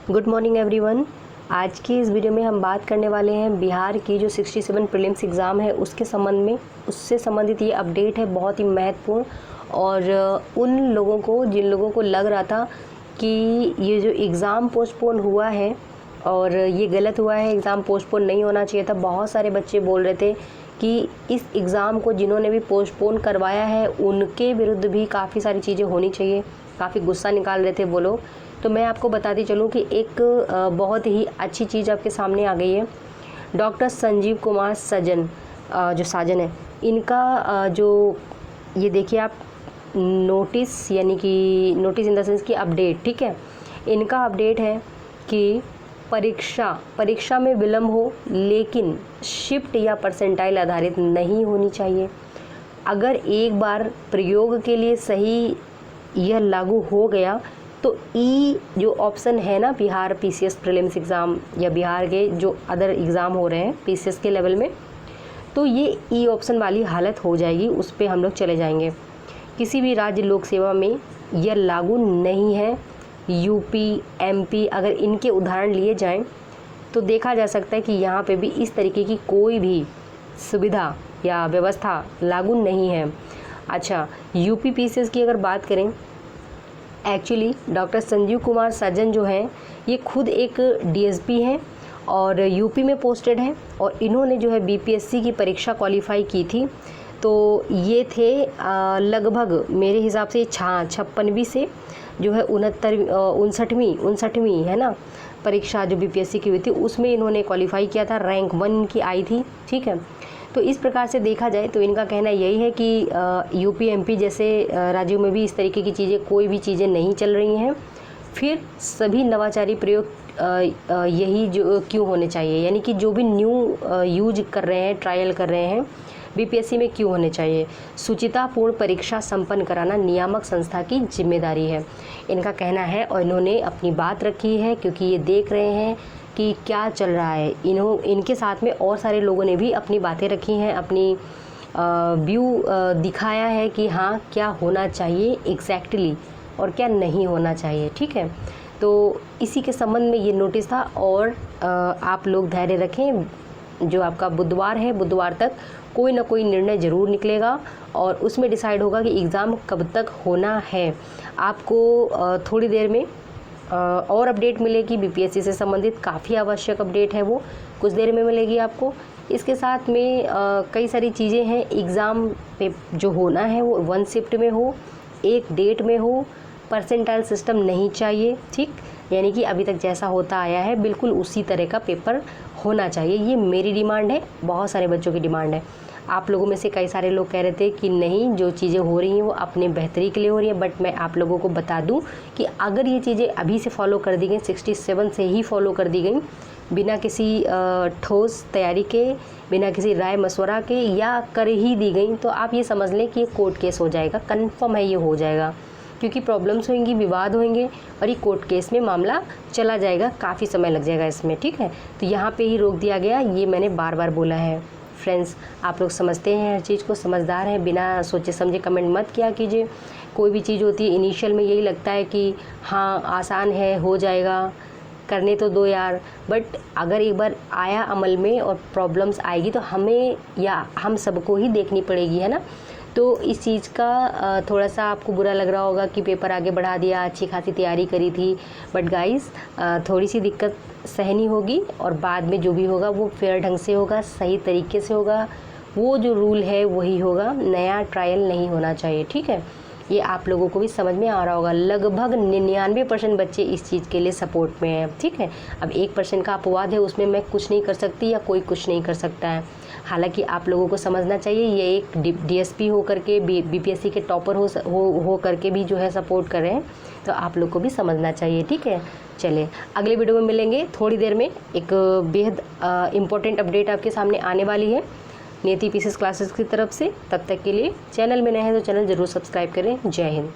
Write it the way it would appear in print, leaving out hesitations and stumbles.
Good morning everyone. आज की इस वीडियो में हम बात करने वाले हैं बिहार की जो 67 प्रीलिम्स एग्ज़ाम है उसके संबंध में। उससे संबंधित ये अपडेट है बहुत ही महत्वपूर्ण, और उन लोगों को जिन लोगों को लग रहा था कि ये जो एग्ज़ाम पोस्टपोन हुआ है और ये गलत हुआ है, एग्ज़ाम पोस्टपोन नहीं होना चाहिए था। बहुत सारे बच्चे बोल रहे थे कि इस एग्ज़ाम को जिन्होंने भी पोस्टपोन करवाया है उनके विरुद्ध भी काफ़ी सारी चीज़ें होनी चाहिए, काफ़ी गुस्सा निकाल रहे थे वो लोग। तो मैं आपको बताती चलूँ कि एक बहुत ही अच्छी चीज़ आपके सामने आ गई है। डॉक्टर संजीव कुमार सजन, जो साजन है, इनका जो ये देखिए आप नोटिस, यानी कि नोटिस इन द सेंस की अपडेट, ठीक है। इनका अपडेट है कि परीक्षा में विलम्ब हो लेकिन शिफ्ट या परसेंटाइल आधारित नहीं होनी चाहिए। अगर एक बार प्रयोग के लिए सही यह लागू हो गया तो ई जो ऑप्शन है ना, बिहार पीसीएस प्रीलिम्स एग्ज़ाम या बिहार के जो अदर एग्ज़ाम हो रहे हैं पीसीएस के लेवल में, तो ये ई ऑप्शन वाली हालत हो जाएगी, उस पर हम लोग चले जाएंगे। किसी भी राज्य लोक सेवा में यह लागू नहीं है। यूपी, एमपी, अगर इनके उदाहरण लिए जाएं तो देखा जा सकता है कि यहाँ पे भी इस तरीके की कोई भी सुविधा या व्यवस्था लागू नहीं है। अच्छा, यूपी पीसीएस की अगर बात करें, एक्चुअली डॉक्टर संजीव कुमार सज्जन जो हैं ये खुद एक डीएसपी हैं और यूपी में पोस्टेड हैं, और इन्होंने जो है बीपीएससी की परीक्षा क्वालिफाई की थी। तो ये थे लगभग मेरे हिसाब से 56वीं से जो है 59वीं है ना परीक्षा जो बीपीएससी की हुई थी, उसमें इन्होंने क्वालिफाई किया था, रैंक 1 इनकी आई थी, ठीक है। तो इस प्रकार से देखा जाए तो इनका कहना यही है कि यूपी एमपी जैसे राज्यों में भी इस तरीके की चीज़ें, कोई भी चीज़ें नहीं चल रही हैं, फिर सभी नवाचारी प्रयोग यही जो क्यों होने चाहिए, यानी कि जो भी न्यू यूज कर रहे हैं, ट्रायल कर रहे हैं बीपीएससी में क्यों होने चाहिए। शुचितापूर्ण परीक्षा संपन्न कराना नियामक संस्था की जिम्मेदारी है, इनका कहना है। और इन्होंने अपनी बात रखी है क्योंकि ये देख रहे हैं कि क्या चल रहा है। इनके साथ में और सारे लोगों ने भी अपनी बातें रखी हैं, अपनी व्यू दिखाया है कि हाँ क्या होना चाहिए एग्जैक्टली और क्या नहीं होना चाहिए, ठीक है। तो इसी के संबंध में ये नोटिस था, और आप लोग धैर्य रखें। जो आपका बुधवार है, बुधवार तक कोई ना कोई निर्णय ज़रूर निकलेगा और उसमें डिसाइड होगा कि एग्ज़ाम कब तक होना है। आपको थोड़ी देर में और अपडेट मिलेगी बीपीएससी से संबंधित, काफ़ी आवश्यक अपडेट है, वो कुछ देर में मिलेगी आपको। इसके साथ में कई सारी चीज़ें हैं। एग्ज़ाम पे जो होना है वो 1 शिफ्ट में हो, एक डेट में हो, परसेंटाइल सिस्टम नहीं चाहिए, ठीक, यानी कि अभी तक जैसा होता आया है बिल्कुल उसी तरह का पेपर होना चाहिए। ये मेरी डिमांड है, बहुत सारे बच्चों की डिमांड है। आप लोगों में से कई सारे लोग कह रहे थे कि नहीं, जो चीज़ें हो रही हैं वो अपने बेहतरी के लिए हो रही हैं, बट मैं आप लोगों को बता दूं कि अगर ये चीज़ें अभी से फॉलो कर दी गई, 67 से ही फॉलो कर दी गई, बिना किसी ठोस तैयारी के, बिना किसी राय मशवरा के, या कर ही दी गई, तो आप ये समझ लें कि ये कोर्ट केस हो जाएगा, कन्फर्म है ये हो जाएगा, क्योंकि प्रॉब्लम्स होंगी, विवाद होंगे और ये कोर्ट केस में मामला चला जाएगा, काफ़ी समय लग जाएगा इसमें, ठीक है। तो यहाँ पे ही रोक दिया गया, ये मैंने बार बार बोला है। फ्रेंड्स, आप लोग समझते हैं हर चीज़ को, समझदार हैं, बिना सोचे समझे कमेंट मत किया कीजिए। कोई भी चीज़ होती है इनिशियल में यही लगता है कि हाँ आसान है, हो जाएगा, करने तो दो यार, बट अगर एक बार आया अमल में और प्रॉब्लम्स आएगी तो हमें या हम सबको ही देखनी पड़ेगी, है ना। तो इस चीज़ का थोड़ा सा आपको बुरा लग रहा होगा कि पेपर आगे बढ़ा दिया, अच्छी खासी तैयारी करी थी, बट गाइस थोड़ी सी दिक्कत सहनी होगी और बाद में जो भी होगा वो फेयर ढंग से होगा, सही तरीके से होगा, वो जो रूल है वही होगा, नया ट्रायल नहीं होना चाहिए, ठीक है। ये आप लोगों को भी समझ में आ रहा होगा। लगभग 99% बच्चे इस चीज़ के लिए सपोर्ट में हैं, ठीक है। अब 1% का अपवाद है, उसमें मैं कुछ नहीं कर सकती या कोई कुछ नहीं कर सकता है। हालांकि आप लोगों को समझना चाहिए ये एक डीएसपी हो करके, बीपीएससी के टॉपर हो करके भी जो है सपोर्ट कर रहे हैं, तो आप लोग को भी समझना चाहिए, ठीक है। चलिए अगले वीडियो में मिलेंगे थोड़ी देर में। एक बेहद इम्पोर्टेंट अपडेट आपके सामने आने वाली है नियति पीसीएस क्लासेस की तरफ से। तब तक के लिए चैनल में नए हैं तो चैनल ज़रूर सब्सक्राइब करें। जय हिंद।